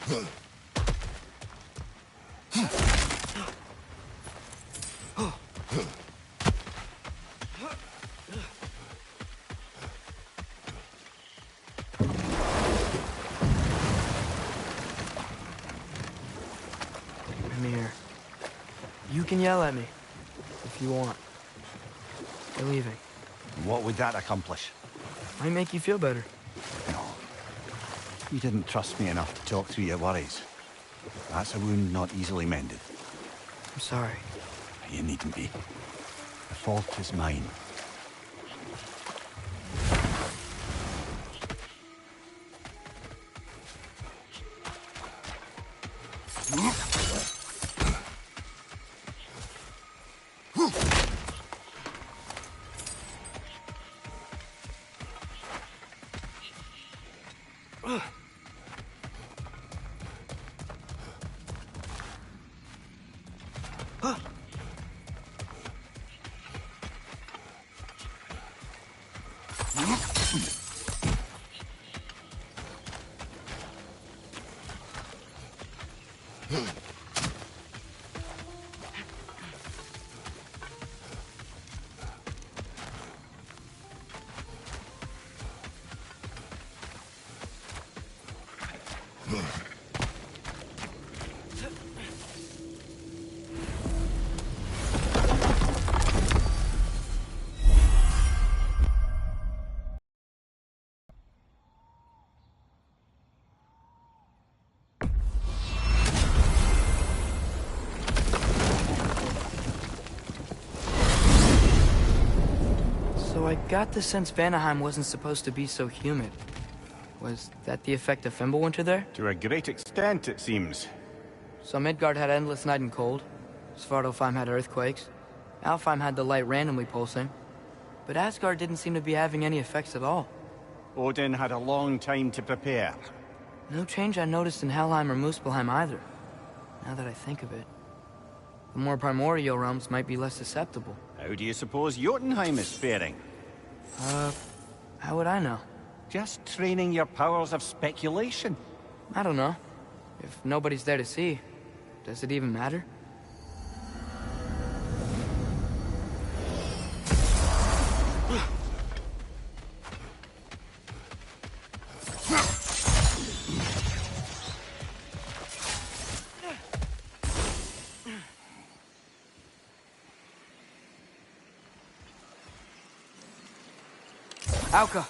Amir, you can yell at me if you want. You're leaving. What would that accomplish? Might make you feel better. No. You didn't trust me enough to talk through your worries. That's a wound not easily mended. I'm sorry. You needn't be. The fault is mine. So I got the sense Vanaheim wasn't supposed to be so humid. Was that the effect of Fimbulwinter there? To a great extent, it seems. So Midgard had endless night and cold. Svartalfheim had earthquakes. Alfheim had the light randomly pulsing. But Asgard didn't seem to be having any effects at all. Odin had a long time to prepare. No change I noticed in Helheim or Muspelheim either, now that I think of it. The more primordial realms might be less susceptible. How do you suppose Jotunheim is faring? How would I know? Just training your powers of speculation. I don't know. If nobody's there to see, does it even matter? Alka!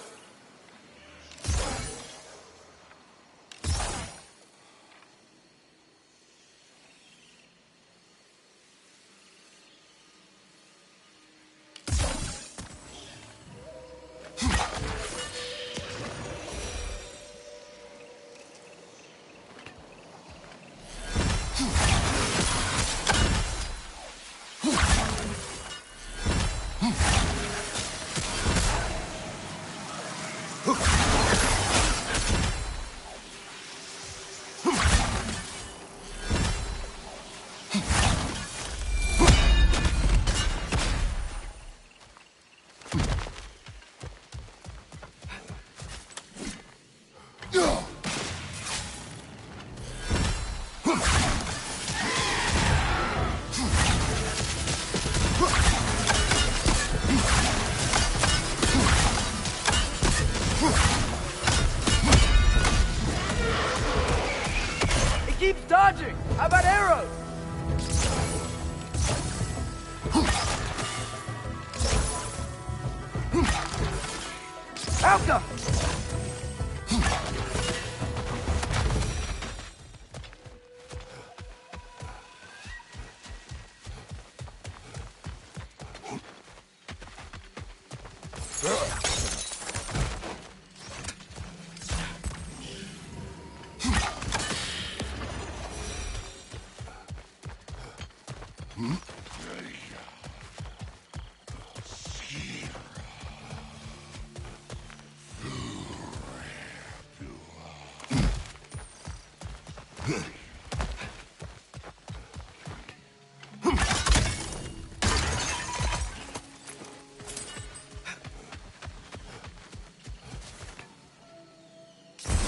Keeps dodging! How about arrows? Alka!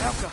Alka!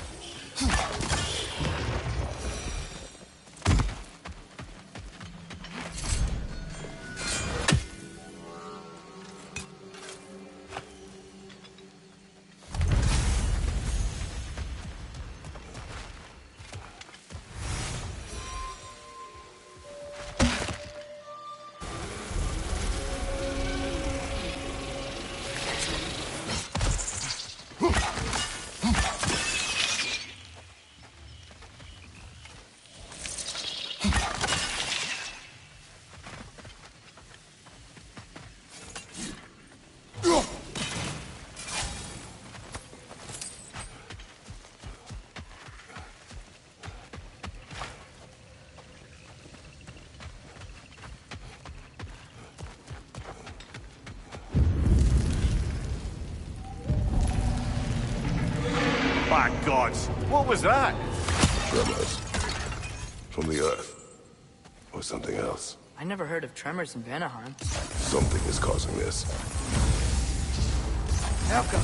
By gods, what was that? Tremors. From the Earth. Or something else. I never heard of tremors in Vanaheim. Something is causing this. Elka!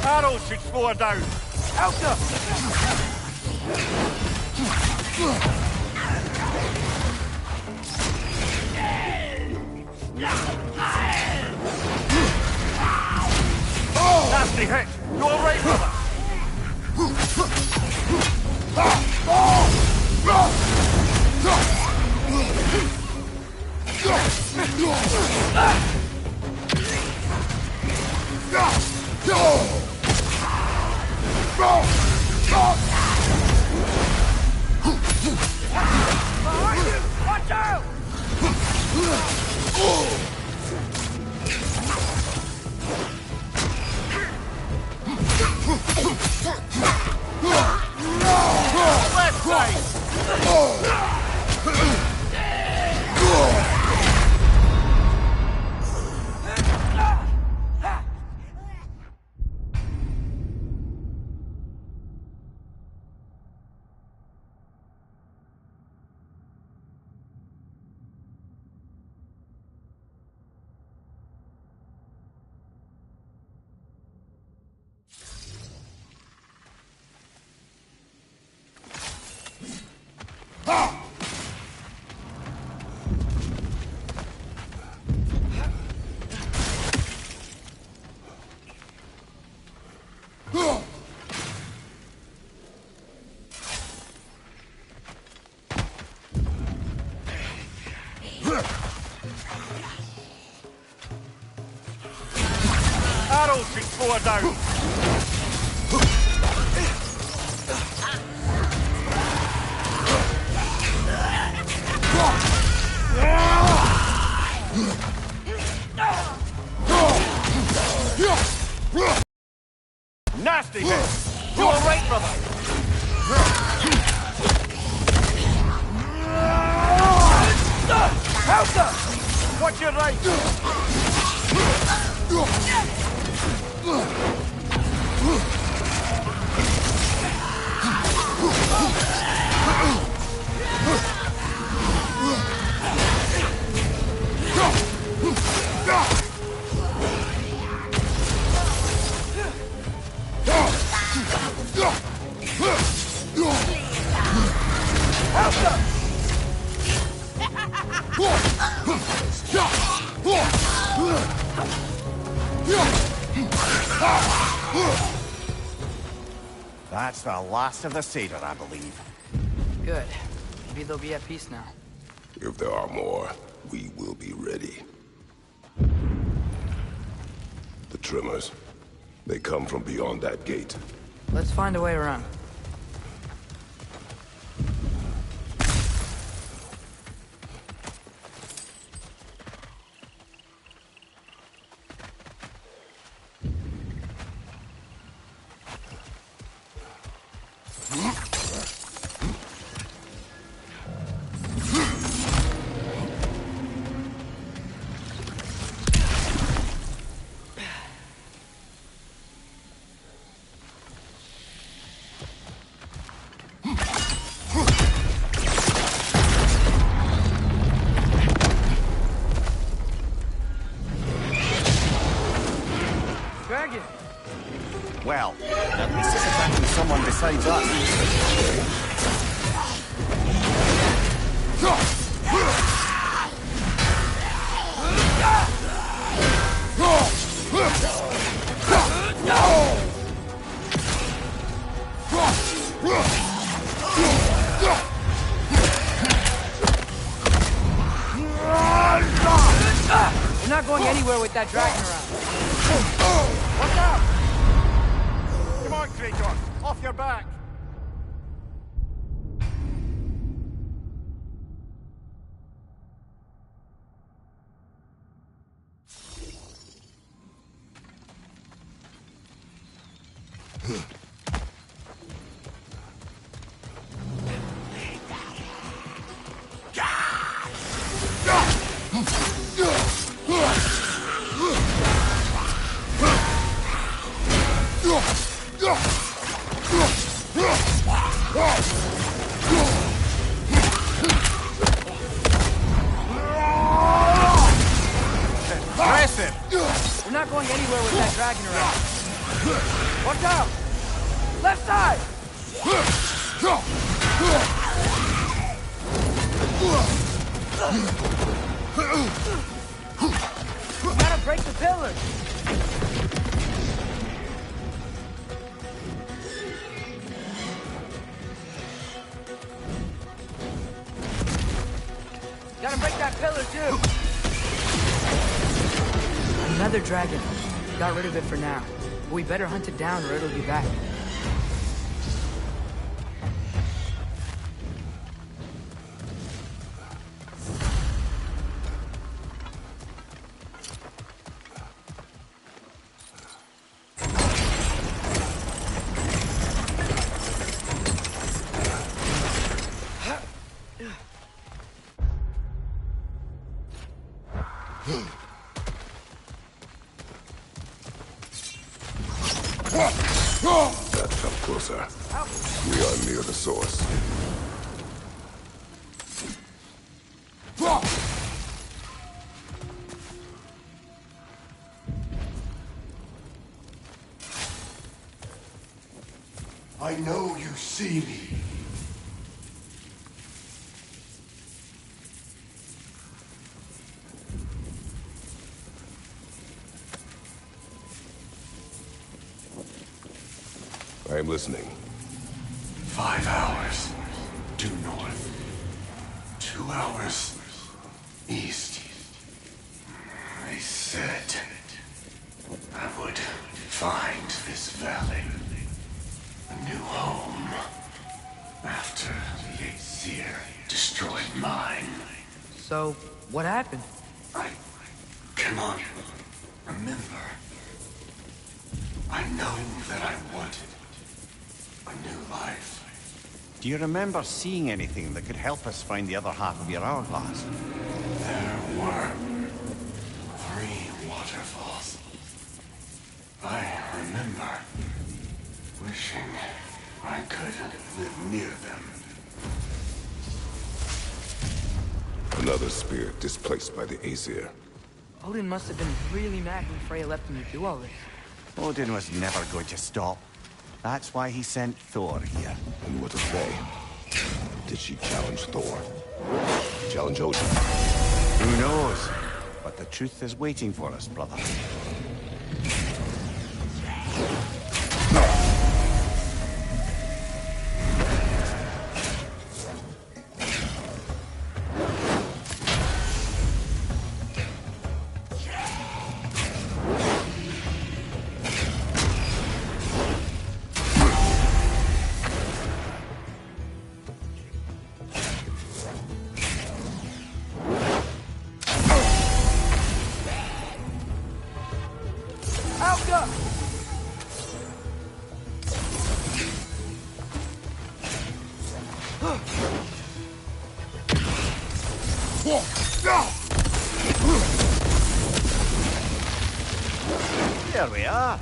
Arrows should slow her down. Elka! Nasty hit. You all right, brother? Watch out! Left side! Arrows should slow her down. Nasty hit. You all right, brother? Elka! Watch your right. That's the last of the Seder, I believe. Good. Maybe they'll be at peace now. If there are more, we will be ready. The tremors. They come from beyond that gate. Let's find a way around. Dragon! Well, at least it's attacking someone besides us. We're not going anywhere with that dragon around. Watch out! Come on, Kratos! Off your back! We're not going anywhere with that dragon around. Watch out! Left side! We gotta break the pillars! Gotta break that pillar too! Another dragon. Got rid of it for now. But we better hunt it down or it'll be back. That come closer. We are near the source. I know you see me. I am listening. 5 hours due north. 2 hours east. I said I would find this valley. A new home. After the Aesir destroyed mine. So, what happened? I cannot remember. I know that I wanted a new life. Do you remember seeing anything that could help us find the other half of your hourglass? There were 3 waterfalls. I remember wishing I could live near them. Another spirit displaced by the Aesir. Odin must have been really mad when Freya left him to do all this. Odin was never going to stop. That's why he sent Thor here. And what of Faye? Did she challenge Thor? Challenge Odin? Who knows? But the truth is waiting for us, brother. There we are.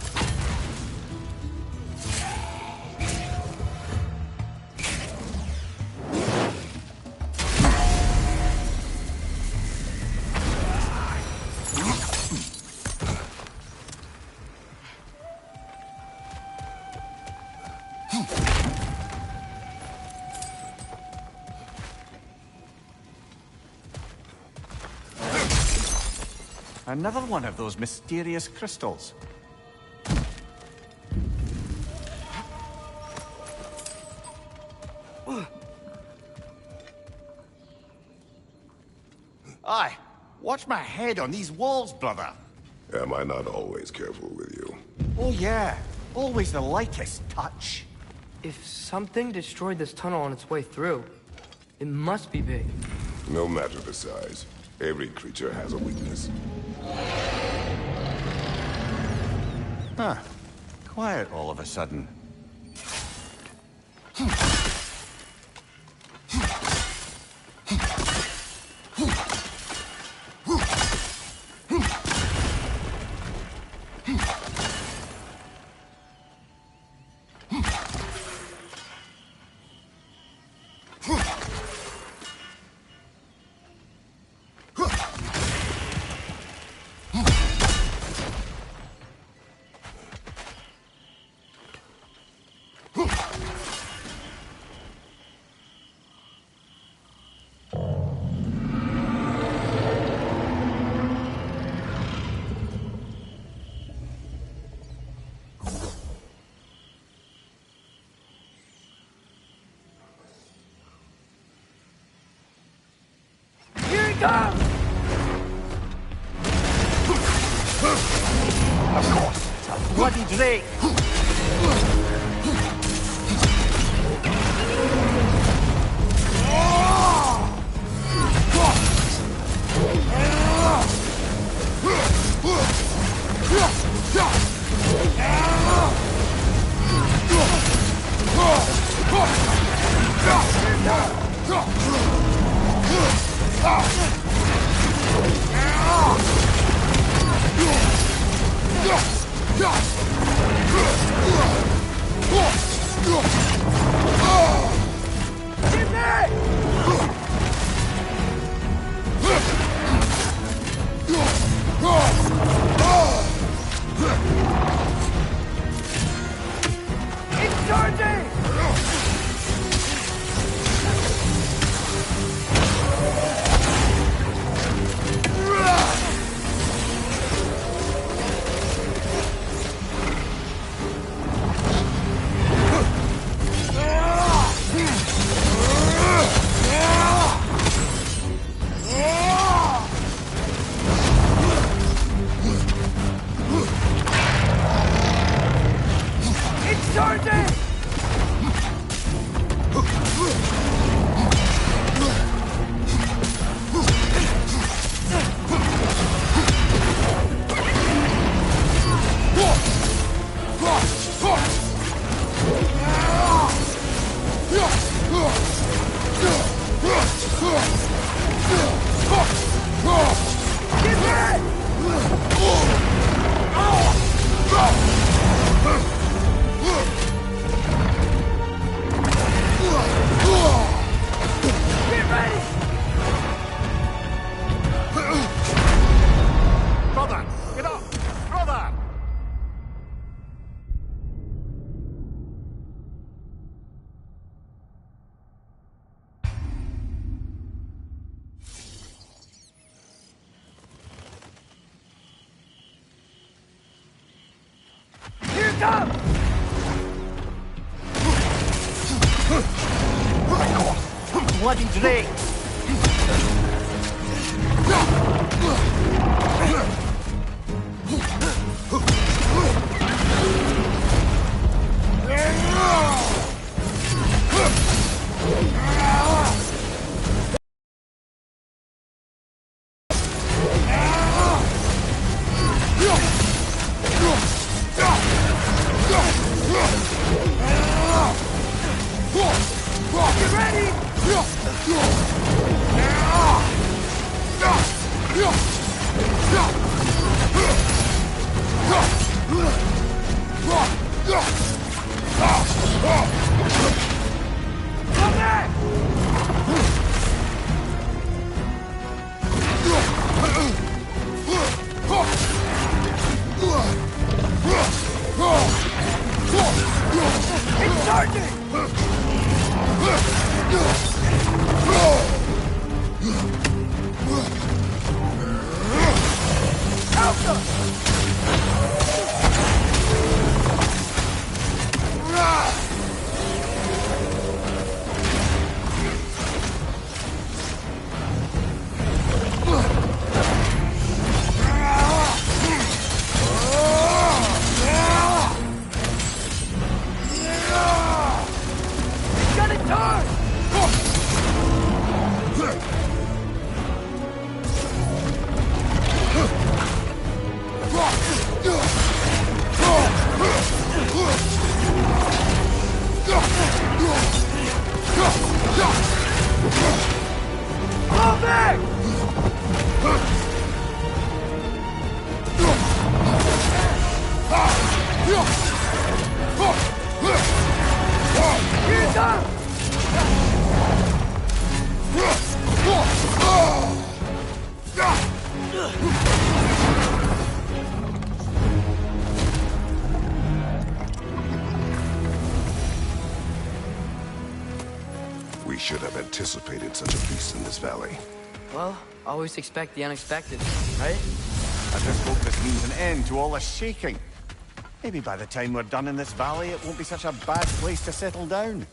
Another one of those mysterious crystals. Aye. Watch my head on these walls, brother. Am I not always careful with you? Oh yeah, always the lightest touch. If something destroyed this tunnel on its way through, it must be big. No matter the size, every creature has a weakness. Huh. Quiet all of a sudden. Here he comes! Of course, it's a bloody drake! It's charging! It's charging! Get ready! Get ready! Brother, get up! Brother! Here it comes! Bloody drake! Get ready! Come back! It's charging! We should have anticipated such a beast in this valley. Well, always expect the unexpected, right? I just hope this means an end to all this shaking. Maybe by the time we're done in this valley, it won't be such a bad place to settle down.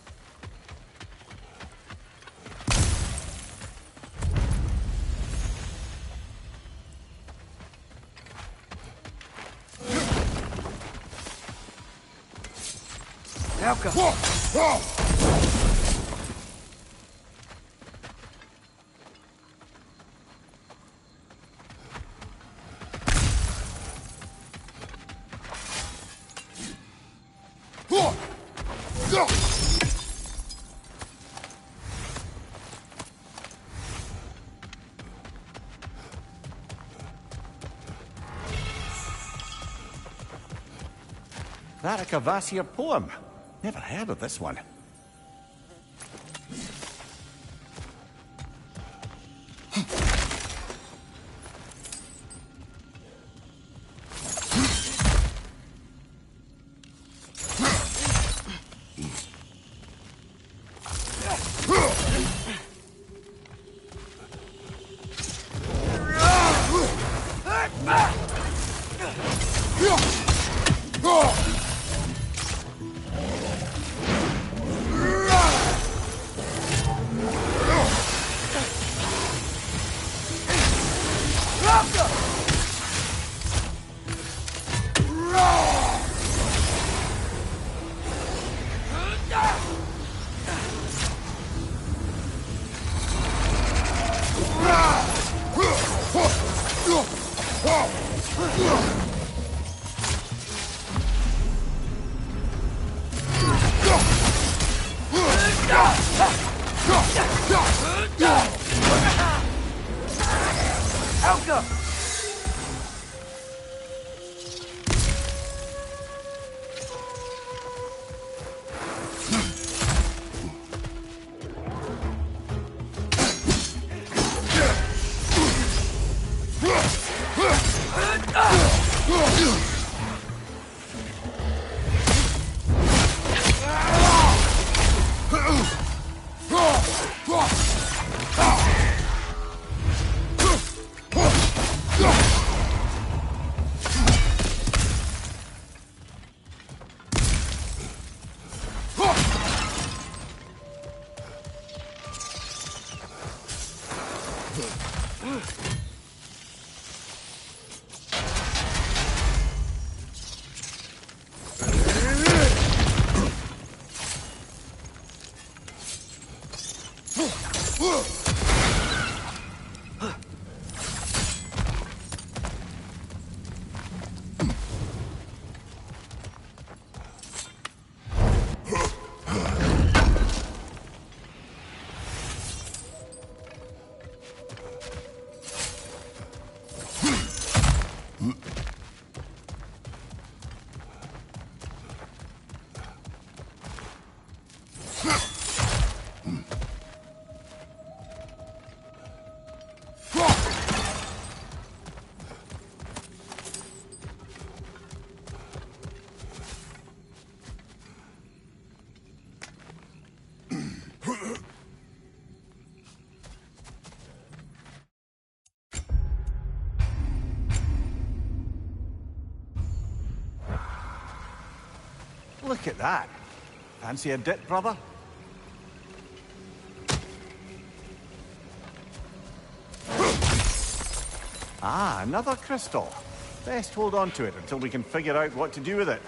That a Cavassier poem? Never heard of this one. Look at that. Fancy a dip, brother? Ah, another crystal. Best hold on to it until we can figure out what to do with it.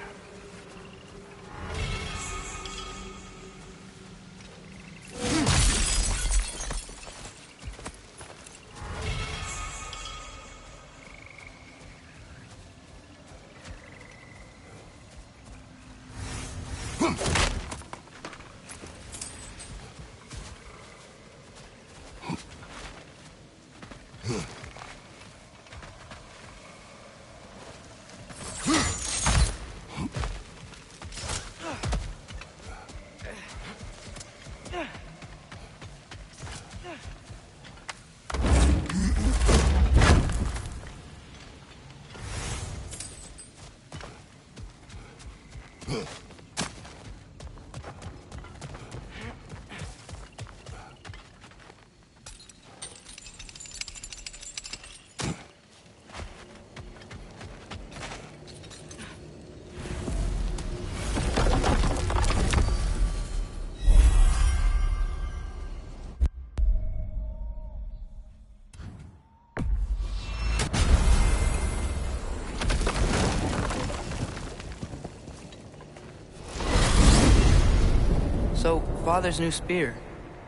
So, Father's new spear,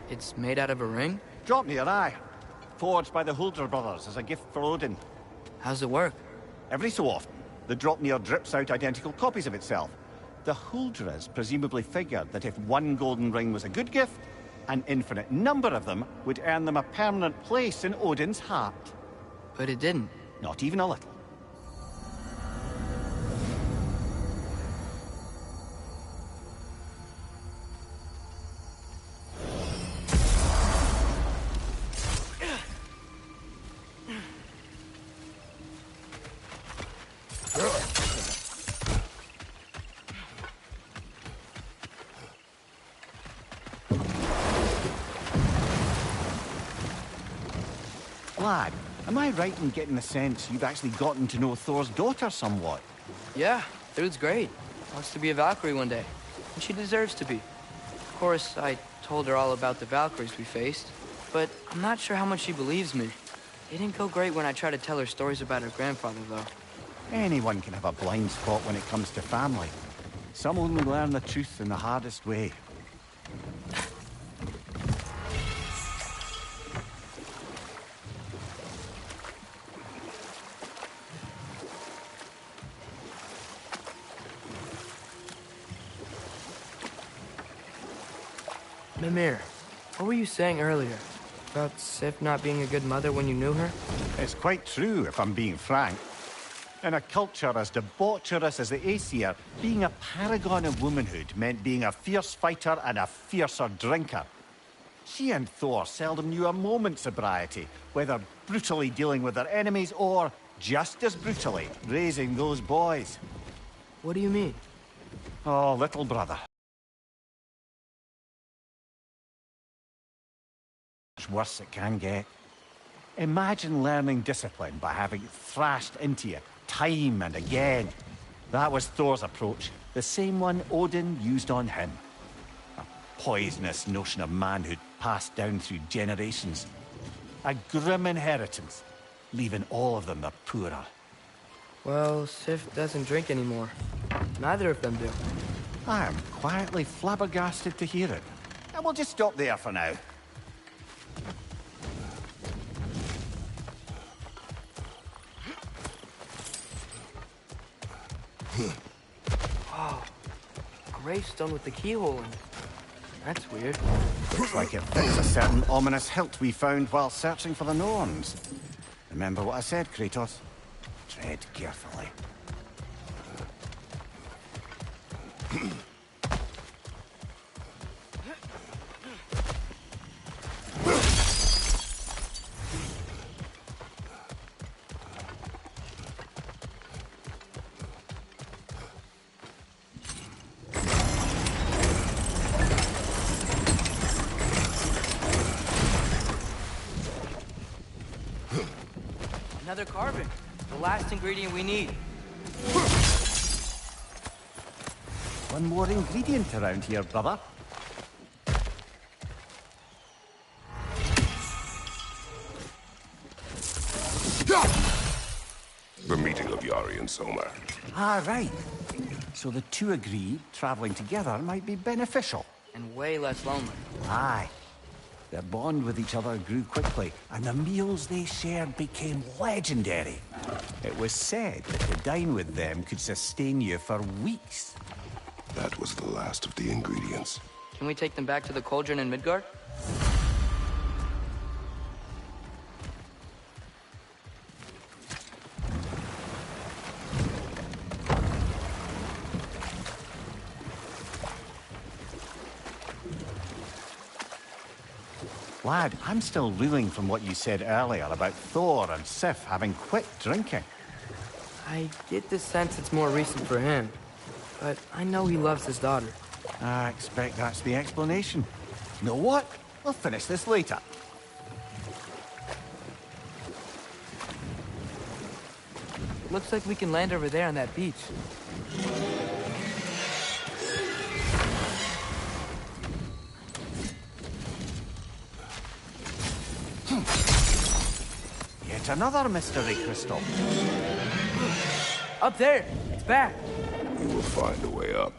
it's made out of a ring? Drop me your eye. Forged by the Huldra brothers as a gift for Odin. How's it work? Every so often, the Dropnir drips out identical copies of itself. The Huldras presumably figured that if one golden ring was a good gift, an infinite number of them would earn them a permanent place in Odin's heart. But it didn't. Not even a little. Lad, am I right in getting the sense you've actually gotten to know Thor's daughter somewhat? Yeah, dude's great. Wants to be a Valkyrie one day. And she deserves to be. Of course, I told her all about the Valkyries we faced, but I'm not sure how much she believes me. It didn't go great when I tried to tell her stories about her grandfather, though. Anyone can have a blind spot when it comes to family. Some only learn the truth in the hardest way. Mimir, what were you saying earlier? About Sif not being a good mother when you knew her? It's quite true, if I'm being frank. In a culture as debaucherous as the Aesir, being a paragon of womanhood meant being a fierce fighter and a fiercer drinker. She and Thor seldom knew a moment's sobriety, whether brutally dealing with their enemies or, just as brutally, raising those boys. What do you mean? Oh, little brother. Much worse it can get. Imagine learning discipline by having it thrashed into you time and again. That was Thor's approach, the same one Odin used on him. A poisonous notion of manhood passed down through generations. A grim inheritance, leaving all of them the poorer. Well, Sif doesn't drink anymore. Neither of them do. I am quietly flabbergasted to hear it. And we'll just stop there for now. Wow. Gravestone with the keyhole in it. That's weird. Looks like it fits a certain ominous hilt we found while searching for the Norns. Remember what I said, Kratos? Tread carefully. Another carbon. The last ingredient we need. One more ingredient around here, brother. The meeting of Yari and Soma. Ah, right. So the two agreed traveling together might be beneficial. And way less lonely. Aye. Their bond with each other grew quickly, and the meals they shared became legendary. It was said that to dine with them could sustain you for weeks. That was the last of the ingredients. Can we take them back to the cauldron in Midgard? Lad, I'm still reeling from what you said earlier about Thor and Sif having quit drinking. I get the sense it's more recent for him. But I know he loves his daughter. I expect that's the explanation. You know what? We'll finish this later. Looks like we can land over there on that beach. Yet another mystery crystal. Up there! It's back! We will find a way up.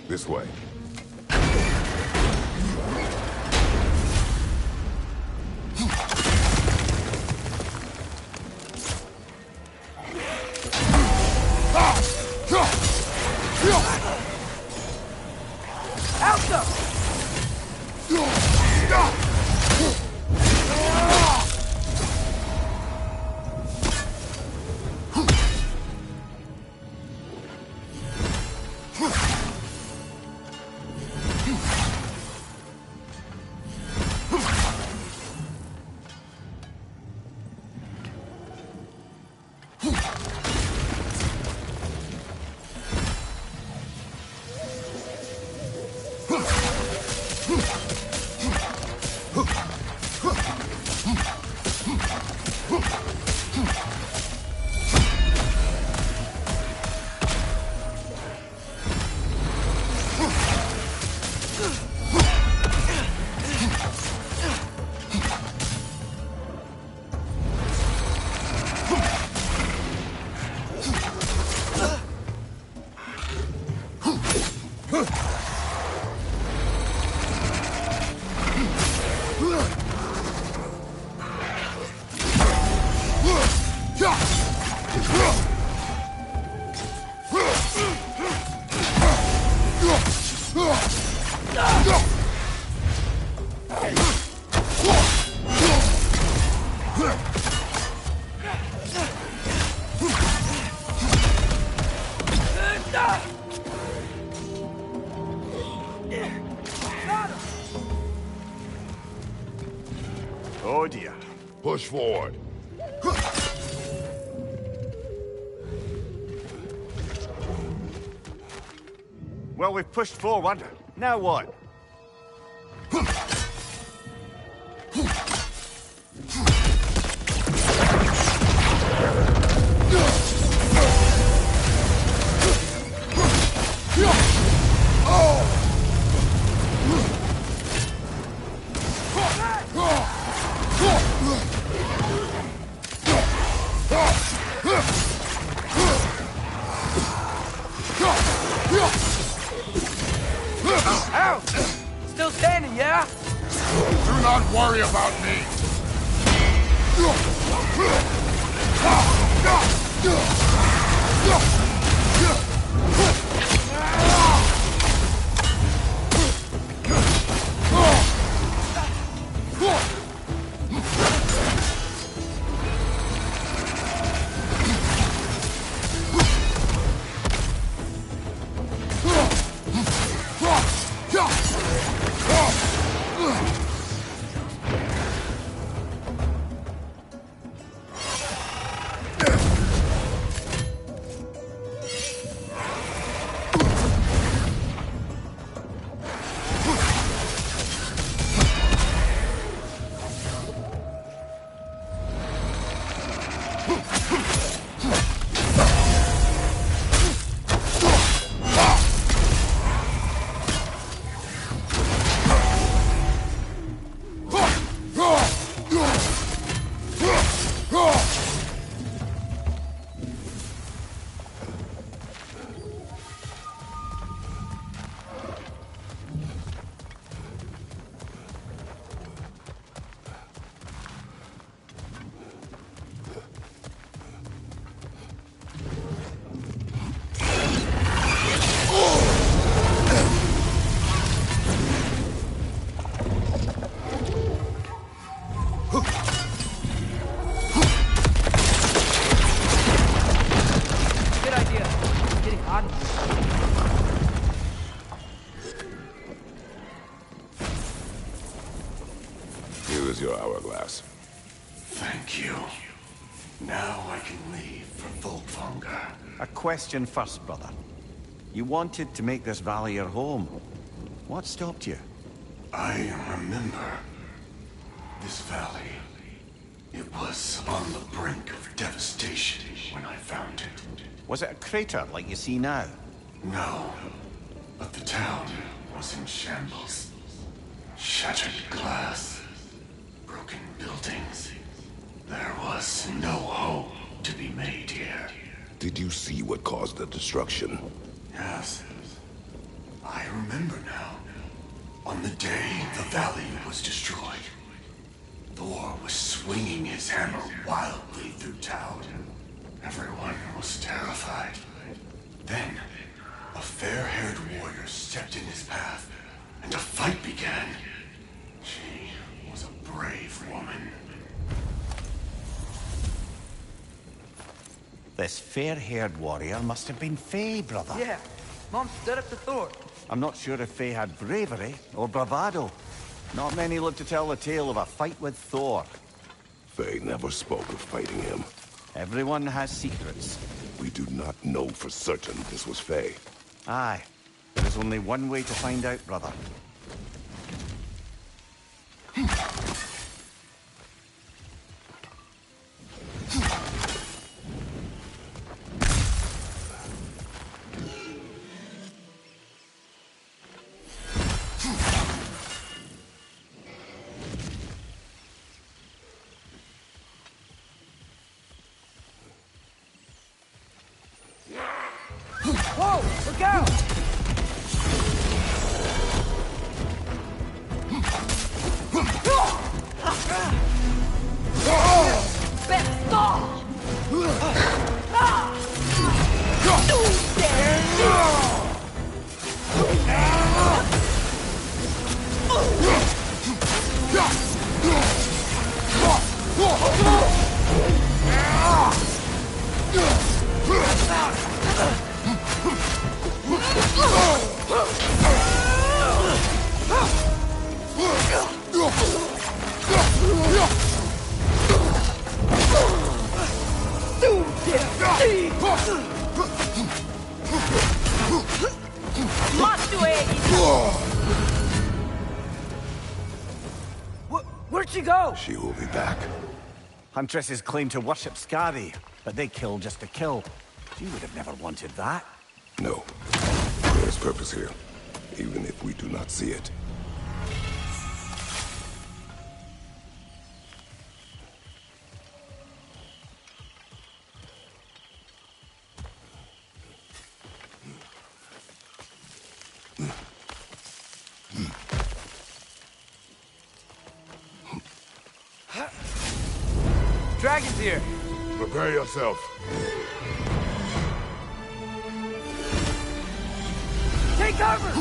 This way. Oh dear. Push forward. Well, we've pushed forward. Now what? Still standing, yeah? Do not worry about me. Here is your hourglass. Thank you. Now I can leave for Volkvanger. A question first, brother. You wanted to make this valley your home. What stopped you? I remember this valley. It was on the brink of devastation when I found it. Was it a crater like you see now? No, but the town was in shambles. Shattered glass, broken buildings. There was no hope to be made here. Did you see what caused the destruction? Yes, I remember now. On the day the valley was destroyed, Thor was swinging his hammer wildly through town. Everyone was terrified. Then, a fair-haired warrior stepped in his path, and a fight began. She was a brave woman. This fair-haired warrior must have been Faye, brother. Yeah, Mom stood up to Thor. I'm not sure if Faye had bravery or bravado. Not many live to tell the tale of a fight with Thor. Faye never spoke of fighting him. Everyone has secrets. We do not know for certain this was Faye. Aye. There is only one way to find out, brother. Whoa, look out! Where'd she go? She will be back. Huntresses claim to worship Skadi, but they kill just to kill. She would have never wanted that. No. There is purpose here, even if we do not see it. Dragon's here. Prepare yourself. Take cover!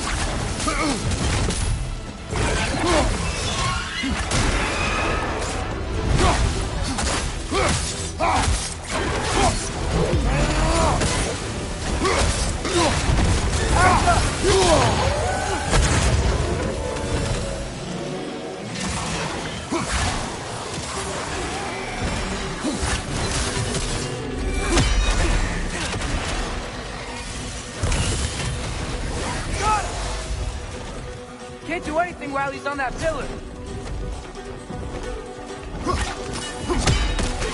Can't do anything while he's on that pillar.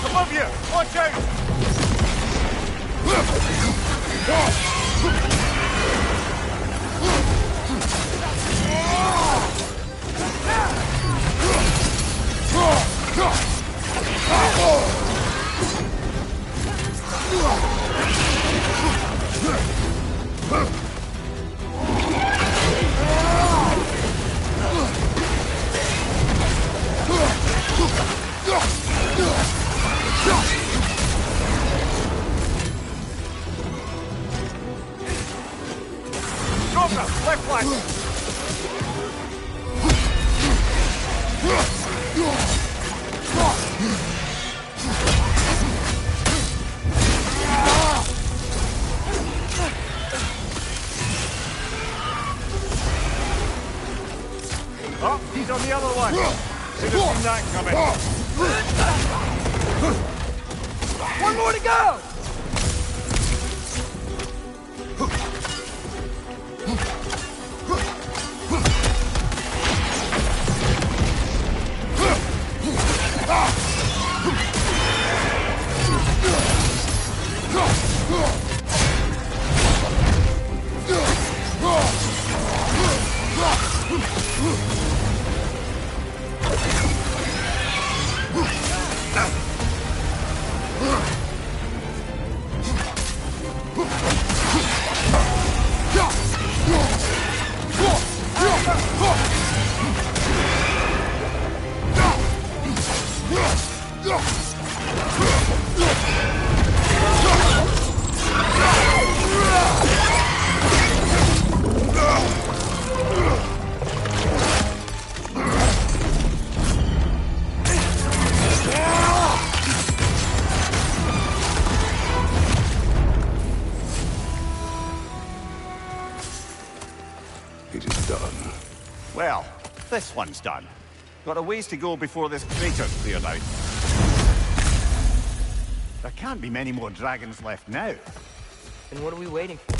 Above you! Watch out! Cobra, left flank! Oh, he's on the other one! Should have seen that coming. One more to go! It is done. Well, this one's done. Got a ways to go before this crater's cleared out. There can't be many more dragons left now. Then what are we waiting for?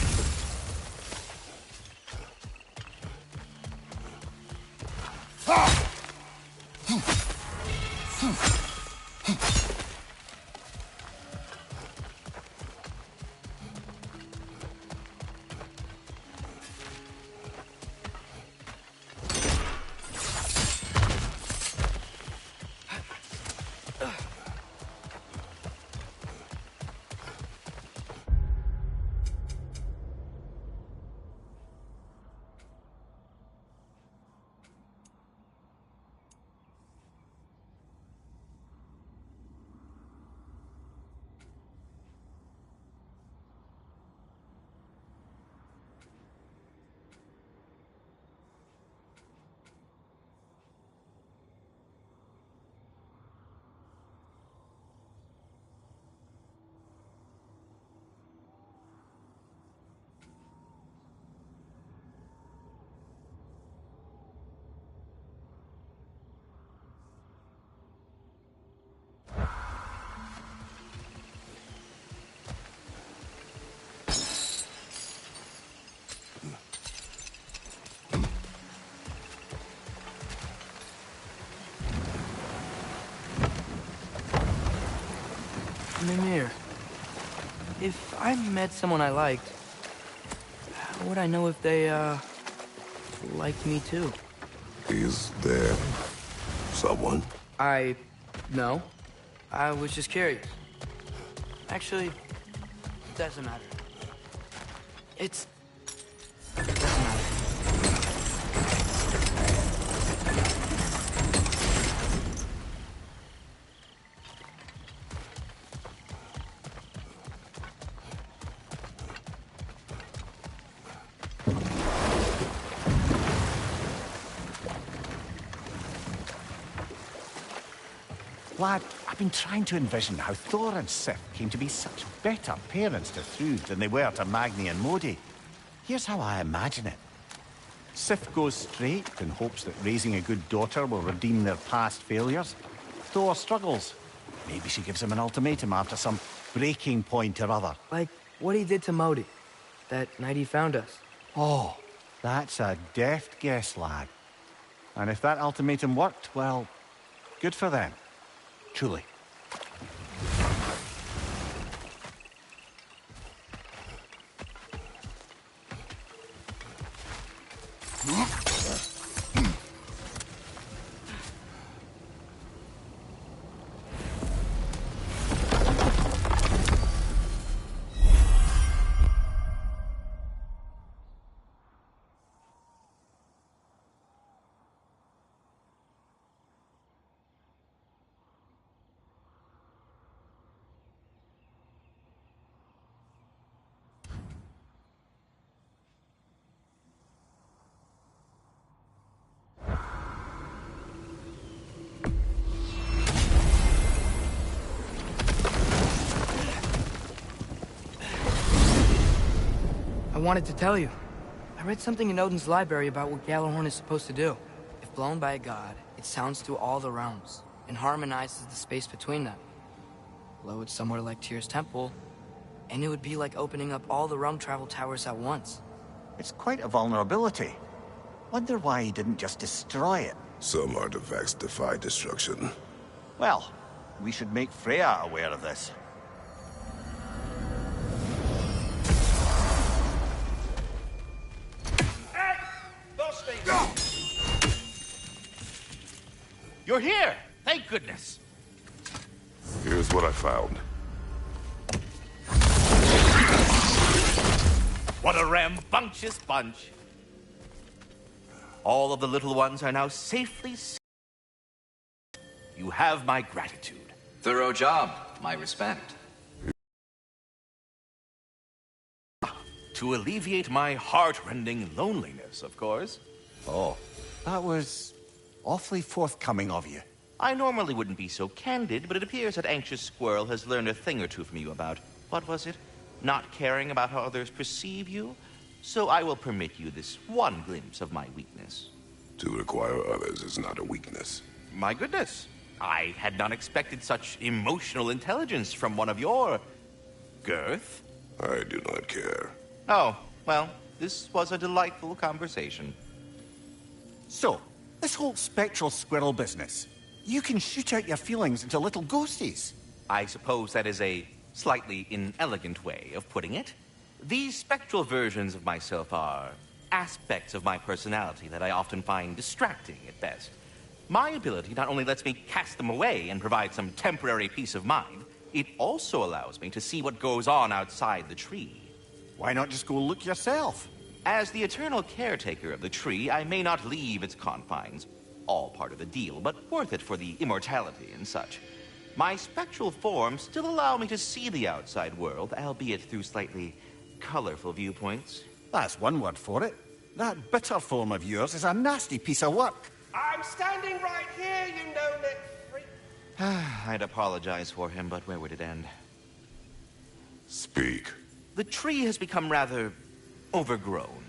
Mimir, if I met someone I liked, how would I know if they, liked me too? Is there someone? No. I was just curious. Actually, it doesn't matter. It doesn't matter. Lad, I've been trying to envision how Thor and Sif came to be such better parents to Thrud than they were to Magni and Modi. Here's how I imagine it. Sif goes straight in hopes that raising a good daughter will redeem their past failures. Thor struggles. Maybe she gives him an ultimatum after some breaking point or other. Like what he did to Modi, that night he found us. Oh, that's a deft guess, lad. And if that ultimatum worked, well, good for them. Truly. I wanted to tell you. I read something in Odin's library about what Gjallarhorn is supposed to do. If If blown by a god, it sounds through all the realms and harmonizes the space between them. Blow it somewhere like Tyr's temple, and it would be like opening up all the realm travel towers at once. It's quite a vulnerability. Wonder why he didn't just destroy it. Some artifacts defy destruction. Well, we should make Freya aware of this. You're here! Thank goodness! Here's what I found. What a rambunctious bunch! All of the little ones are now safely safe. You have my gratitude. Thorough job. My respect. To alleviate my heart-rending loneliness, of course. Oh, that was awfully forthcoming of you. I normally wouldn't be so candid, but it appears that Anxious Squirrel has learned a thing or two from you about, what was it? Not caring about how others perceive you? So I will permit you this one glimpse of my weakness. To require others is not a weakness. My goodness. I had not expected such emotional intelligence from one of your... girth? I do not care. Oh, well, this was a delightful conversation. So, this whole spectral squirrel business. You can shoot out your feelings into little ghosties. I suppose that is a slightly inelegant way of putting it. These spectral versions of myself are aspects of my personality that I often find distracting at best. My ability not only lets me cast them away and provide some temporary peace of mind, it also allows me to see what goes on outside the tree. Why not just go look yourself? As the eternal caretaker of the tree, I may not leave its confines. All part of the deal, but worth it for the immortality and such. My spectral forms still allow me to see the outside world, albeit through slightly colorful viewpoints. That's one word for it. That bitter form of yours is a nasty piece of work. I'm standing right here, you no-neck freak. I'd apologize for him, but where would it end? Speak. The tree has become rather overgrown.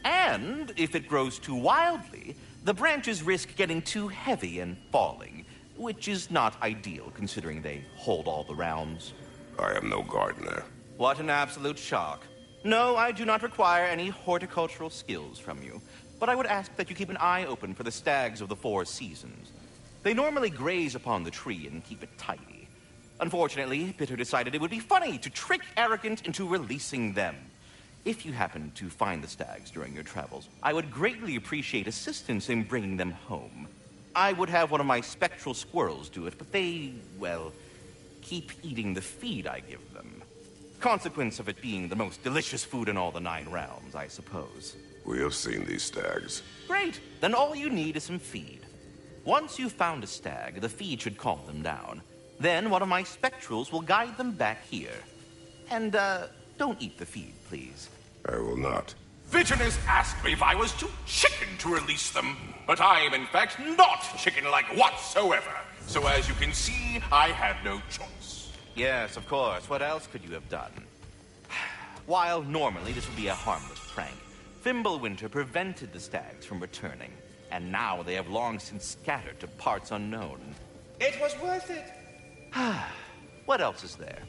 And if it grows too wildly, the branches risk getting too heavy and falling, which is not ideal considering they hold all the realms. I am no gardener. What an absolute shock. No, I do not require any horticultural skills from you, but I would ask that you keep an eye open for the stags of the 4 seasons. They normally graze upon the tree and keep it tidy. Unfortunately, Bitter decided it would be funny to trick Arrogant into releasing them. If you happen to find the stags during your travels, I would greatly appreciate assistance in bringing them home. I would have one of my spectral squirrels do it, but they, well, keep eating the feed I give them. Consequence of it being the most delicious food in all the 9 realms, I suppose. We have seen these stags. Great! Then all you need is some feed. Once you've found a stag, the feed should calm them down. Then one of my spectrals will guide them back here. And, don't eat the feed, please. I will not. Vision has asked me if I was too chicken to release them, but I am in fact not chicken-like whatsoever. So as you can see, I had no choice. Yes, of course. What else could you have done? While normally this would be a harmless prank, Fimbulwinter prevented the stags from returning, and now they have long since scattered to parts unknown. It was worth it. What else is there?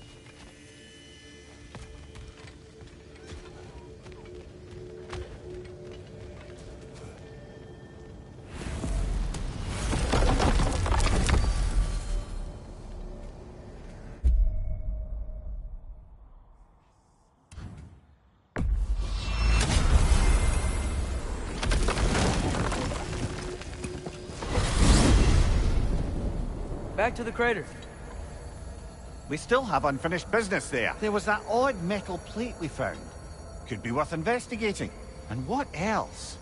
Back to the crater. We still have unfinished business there. There was that odd metal plate we found. Could be worth investigating. And what else?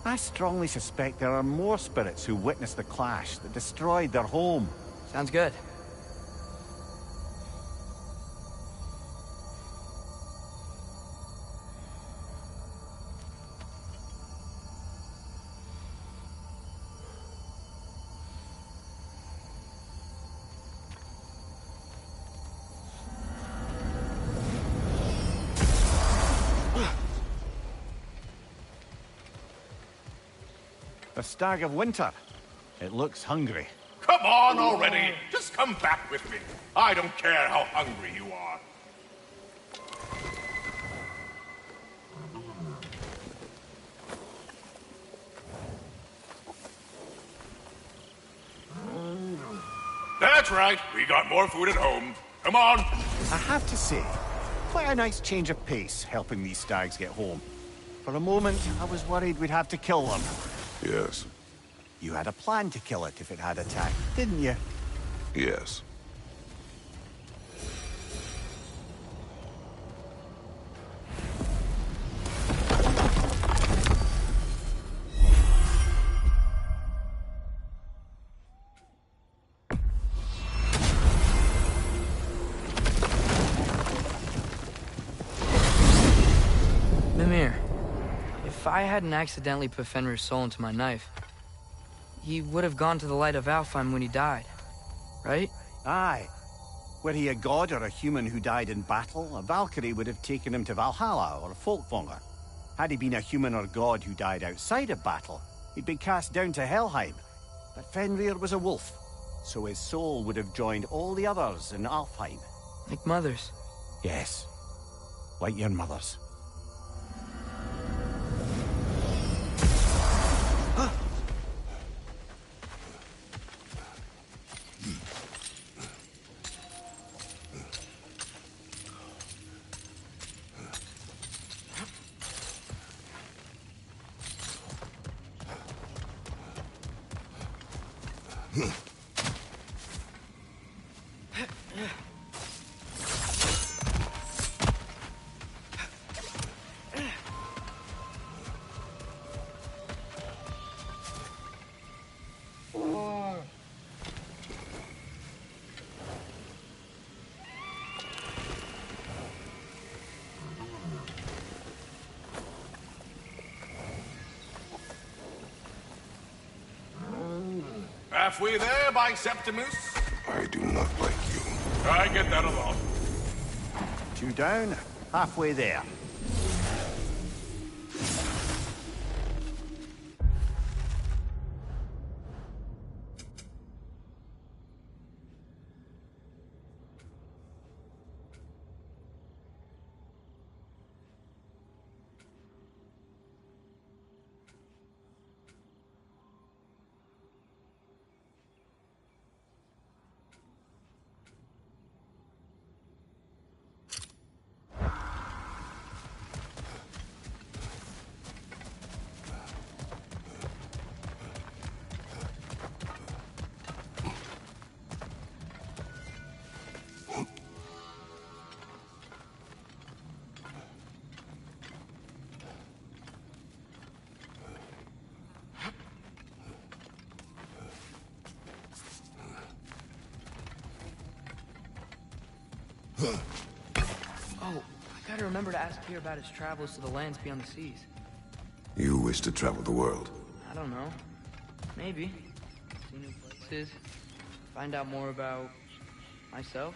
I strongly suspect there are more spirits who witnessed the clash that destroyed their home. Sounds good. A stag of winter. It looks hungry. Come on already! Just come back with me. I don't care how hungry you are. That's right. We got more food at home. Come on. I have to say, quite a nice change of pace helping these stags get home. For a moment, I was worried we'd have to kill them. Yes. You had a plan to kill it if it had attacked, didn't you? Yes. Mimir, if I hadn't accidentally put Fenrir's soul into my knife, he would have gone to the light of Alfheim when he died, right? Aye. Were he a god or a human who died in battle, a Valkyrie would have taken him to Valhalla or Folkvanger. Had he been a human or god who died outside of battle, he'd been cast down to Helheim. But Fenrir was a wolf, so his soul would have joined all the others in Alfheim. Like mothers. Yes. Like your mother's. Halfway there, by Septimus. I do not like you. I get that along. 2 down, halfway there. Oh, I gotta remember to ask Tyr about his travels to the lands beyond the seas. You wish to travel the world. I don't know. Maybe. See new places. Find out more about myself.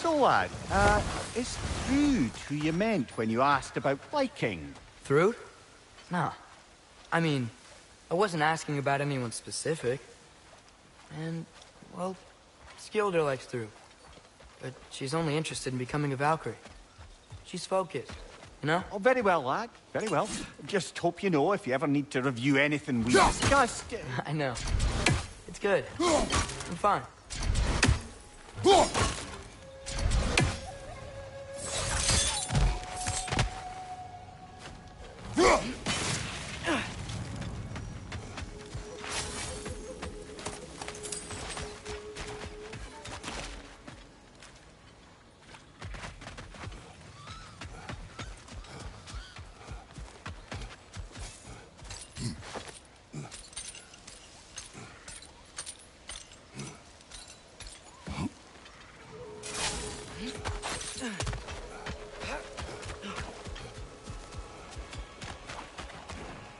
So, lad, is Rude who you meant when you asked about Viking? Thrud? No. I mean, I wasn't asking about anyone specific. And, well, Skilder likes Thrud. But she's only interested in becoming a Valkyrie. She's focused, you know? Oh, very well, lad. Very well. Just hope you know if you ever need to review anything we discussed. I know. It's good. I'm fine.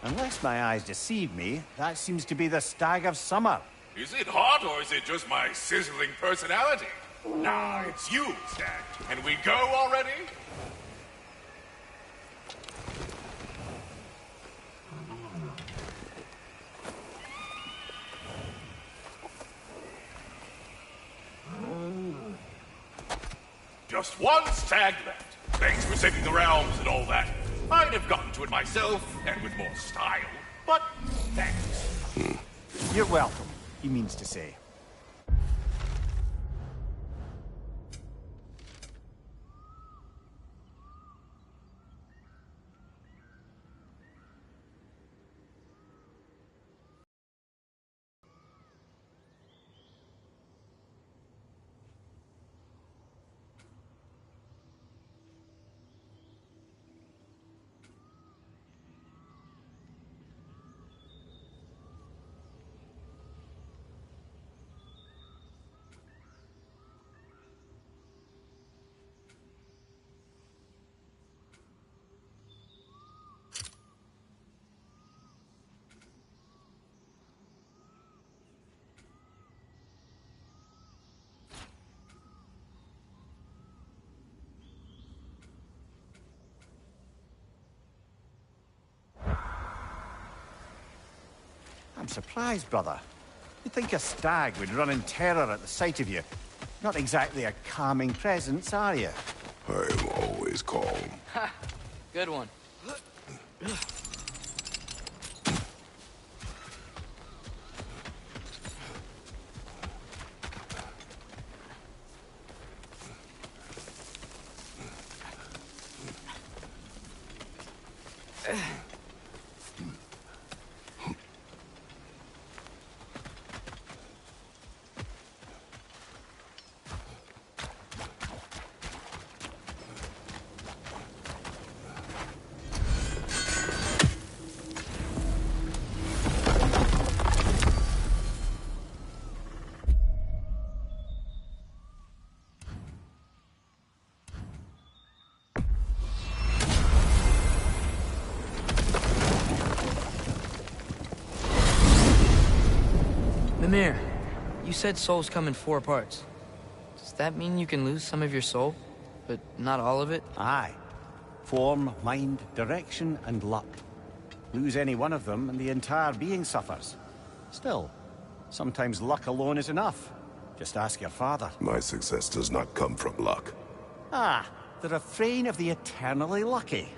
Unless my eyes deceive me, that seems to be the Stag of Summer. Is it hot, or is it just my sizzling personality? Nah, it's you, Stag. Can we go already? Just one stag left. Thanks for saving the realms and all that. I'd have gotten to it myself, and with more style. But thanks. You're welcome, he means to say. I'm surprised, brother. You'd think a stag would run in terror at the sight of you. Not exactly a calming presence, are you? I'm always calm. Ha! Good one. Mimir, you said souls come in 4 parts. Does that mean you can lose some of your soul, but not all of it? Aye. Form, mind, direction, and luck. Lose any one of them and the entire being suffers. Still, sometimes luck alone is enough. Just ask your father. My success does not come from luck. Ah, the refrain of the eternally lucky.